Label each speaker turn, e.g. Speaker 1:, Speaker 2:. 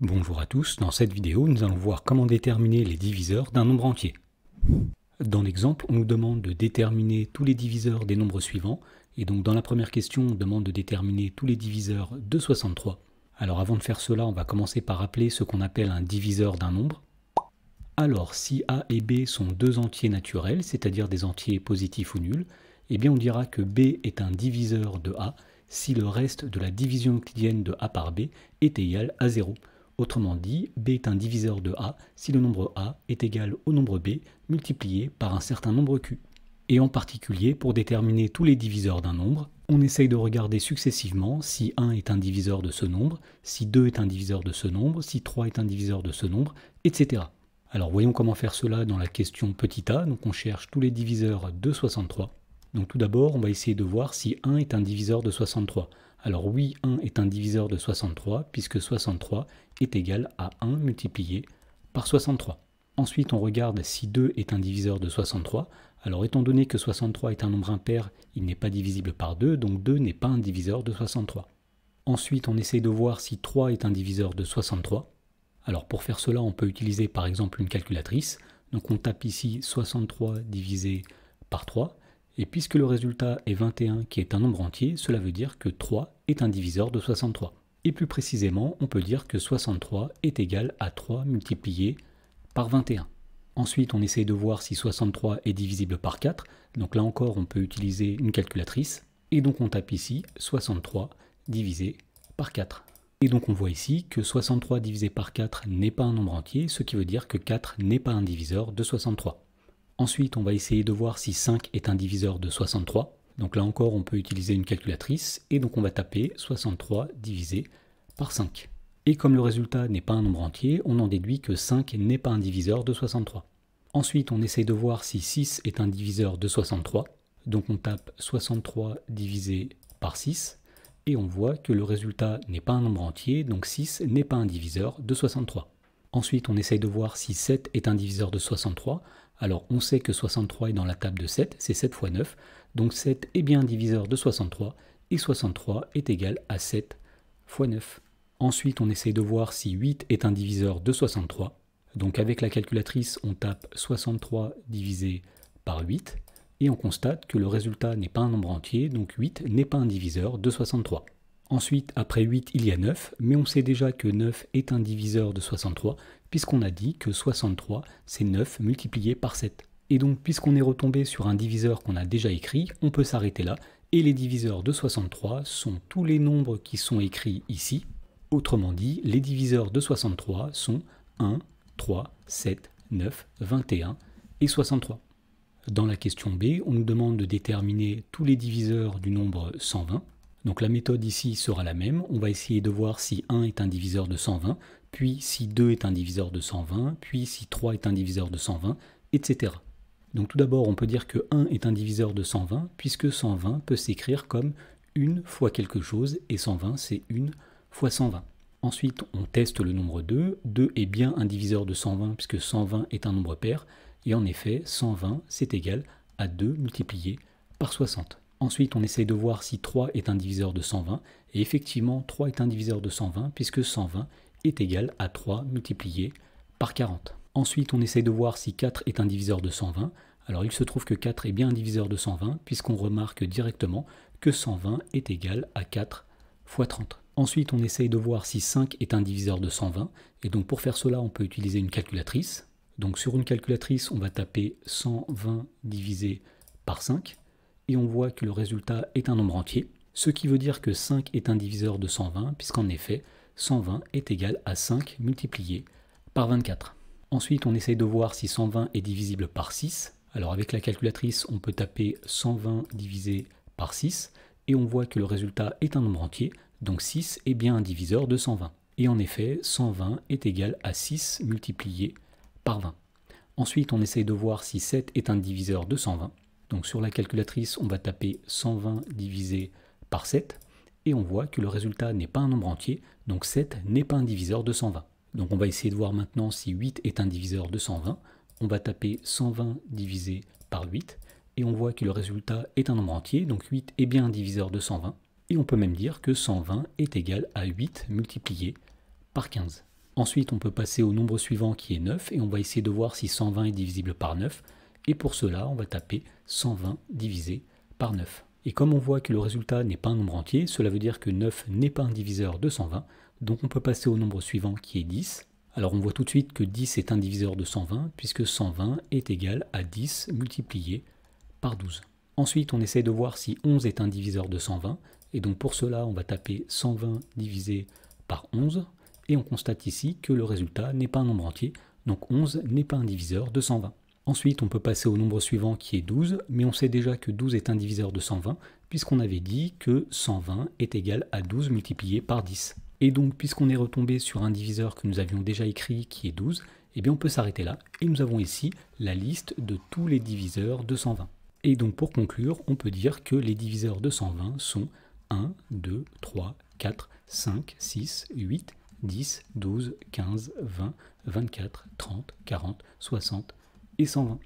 Speaker 1: Bonjour à tous, dans cette vidéo nous allons voir comment déterminer les diviseurs d'un nombre entier. Dans l'exemple, on nous demande de déterminer tous les diviseurs des nombres suivants, et donc dans la première question on demande de déterminer tous les diviseurs de 63. Alors avant de faire cela, on va commencer par appeler ce qu'on appelle un diviseur d'un nombre. Alors si A et B sont deux entiers naturels, c'est-à-dire des entiers positifs ou nuls, eh bien on dira que B est un diviseur de A si le reste de la division euclidienne de A par B est égal à 0. Autrement dit, B est un diviseur de A si le nombre A est égal au nombre B multiplié par un certain nombre Q. Et en particulier, pour déterminer tous les diviseurs d'un nombre, on essaye de regarder successivement si 1 est un diviseur de ce nombre, si 2 est un diviseur de ce nombre, si 3 est un diviseur de ce nombre, etc. Alors voyons comment faire cela dans la question petit a, donc on cherche tous les diviseurs de 63. Donc tout d'abord, on va essayer de voir si 1 est un diviseur de 63. Alors oui, 1 est un diviseur de 63, puisque 63 est égal à 1 multiplié par 63. Ensuite, on regarde si 2 est un diviseur de 63. Alors étant donné que 63 est un nombre impair, il n'est pas divisible par 2, donc 2 n'est pas un diviseur de 63. Ensuite, on essaye de voir si 3 est un diviseur de 63. Alors pour faire cela, on peut utiliser par exemple une calculatrice. Donc on tape ici 63 divisé par 3. Et puisque le résultat est 21 qui est un nombre entier, cela veut dire que 3 est un diviseur de 63. Et plus précisément, on peut dire que 63 est égal à 3 multiplié par 21. Ensuite, on essaye de voir si 63 est divisible par 4. Donc là encore, on peut utiliser une calculatrice. Et donc on tape ici 63 divisé par 4. Et donc on voit ici que 63 divisé par 4 n'est pas un nombre entier, ce qui veut dire que 4 n'est pas un diviseur de 63. Ensuite, on va essayer de voir si 5 est un diviseur de 63. Donc là encore, on peut utiliser une calculatrice, et donc on va taper 63 divisé par 5. Et comme le résultat n'est pas un nombre entier, on en déduit que 5 n'est pas un diviseur de 63. Ensuite, on essaye de voir si 6 est un diviseur de 63. Donc on tape 63 divisé par 6, et on voit que le résultat n'est pas un nombre entier, donc 6 n'est pas un diviseur de 63. Ensuite, on essaye de voir si 7 est un diviseur de 63. Alors, on sait que 63 est dans la table de 7, c'est 7 fois 9. Donc 7 est bien un diviseur de 63, et 63 est égal à 7 fois 9. Ensuite, on essaye de voir si 8 est un diviseur de 63. Donc avec la calculatrice, on tape 63 divisé par 8, et on constate que le résultat n'est pas un nombre entier, donc 8 n'est pas un diviseur de 63. Ensuite, après 8, il y a 9, mais on sait déjà que 9 est un diviseur de 63, puisqu'on a dit que 63, c'est 9 multiplié par 7. Et donc, puisqu'on est retombé sur un diviseur qu'on a déjà écrit, on peut s'arrêter là, et les diviseurs de 63 sont tous les nombres qui sont écrits ici. Autrement dit, les diviseurs de 63 sont 1, 3, 7, 9, 21 et 63. Dans la question B, on nous demande de déterminer tous les diviseurs du nombre 120. Donc la méthode ici sera la même, on va essayer de voir si 1 est un diviseur de 120, puis si 2 est un diviseur de 120, puis si 3 est un diviseur de 120, etc. Donc tout d'abord on peut dire que 1 est un diviseur de 120, puisque 120 peut s'écrire comme 1 fois quelque chose, et 120 c'est 1 fois 120. Ensuite on teste le nombre 2, 2 est bien un diviseur de 120, puisque 120 est un nombre pair, et en effet 120 c'est égal à 2 multiplié par 60. Ensuite, on essaye de voir si 3 est un diviseur de 120, et effectivement, 3 est un diviseur de 120, puisque 120 est égal à 3 multiplié par 40. Ensuite, on essaye de voir si 4 est un diviseur de 120. Alors, il se trouve que 4 est bien un diviseur de 120, puisqu'on remarque directement que 120 est égal à 4 fois 30. Ensuite, on essaye de voir si 5 est un diviseur de 120, et donc pour faire cela, on peut utiliser une calculatrice. Donc sur une calculatrice, on va taper 120 divisé par 5, et on voit que le résultat est un nombre entier, ce qui veut dire que 5 est un diviseur de 120, puisqu'en effet, 120 est égal à 5 multiplié par 24. Ensuite, on essaye de voir si 120 est divisible par 6. Alors avec la calculatrice, on peut taper 120 divisé par 6, et on voit que le résultat est un nombre entier, donc 6 est bien un diviseur de 120. Et en effet, 120 est égal à 6 multiplié par 20. Ensuite, on essaye de voir si 7 est un diviseur de 120. Donc sur la calculatrice, on va taper 120 divisé par 7, et on voit que le résultat n'est pas un nombre entier, donc 7 n'est pas un diviseur de 120. Donc on va essayer de voir maintenant si 8 est un diviseur de 120. On va taper 120 divisé par 8, et on voit que le résultat est un nombre entier, donc 8 est bien un diviseur de 120. Et on peut même dire que 120 est égal à 8 multiplié par 15. Ensuite, on peut passer au nombre suivant qui est 9 et on va essayer de voir si 120 est divisible par 9. Et pour cela, on va taper 120 divisé par 9. Et comme on voit que le résultat n'est pas un nombre entier, cela veut dire que 9 n'est pas un diviseur de 120. Donc on peut passer au nombre suivant qui est 10. Alors on voit tout de suite que 10 est un diviseur de 120 puisque 120 est égal à 10 multiplié par 12. Ensuite, on essaie de voir si 11 est un diviseur de 120. Et donc pour cela, on va taper 120 divisé par 11. Et on constate ici que le résultat n'est pas un nombre entier. Donc 11 n'est pas un diviseur de 120. Ensuite, on peut passer au nombre suivant qui est 12. Mais on sait déjà que 12 est un diviseur de 120 puisqu'on avait dit que 120 est égal à 12 multiplié par 10. Et donc, puisqu'on est retombé sur un diviseur que nous avions déjà écrit qui est 12, eh bien on peut s'arrêter là. Et nous avons ici la liste de tous les diviseurs de 120. Et donc pour conclure, on peut dire que les diviseurs de 120 sont 1, 2, 3, 4, 5, 6, 8, 10, 12, 15, 20, 24, 30, 40, 60 et 120.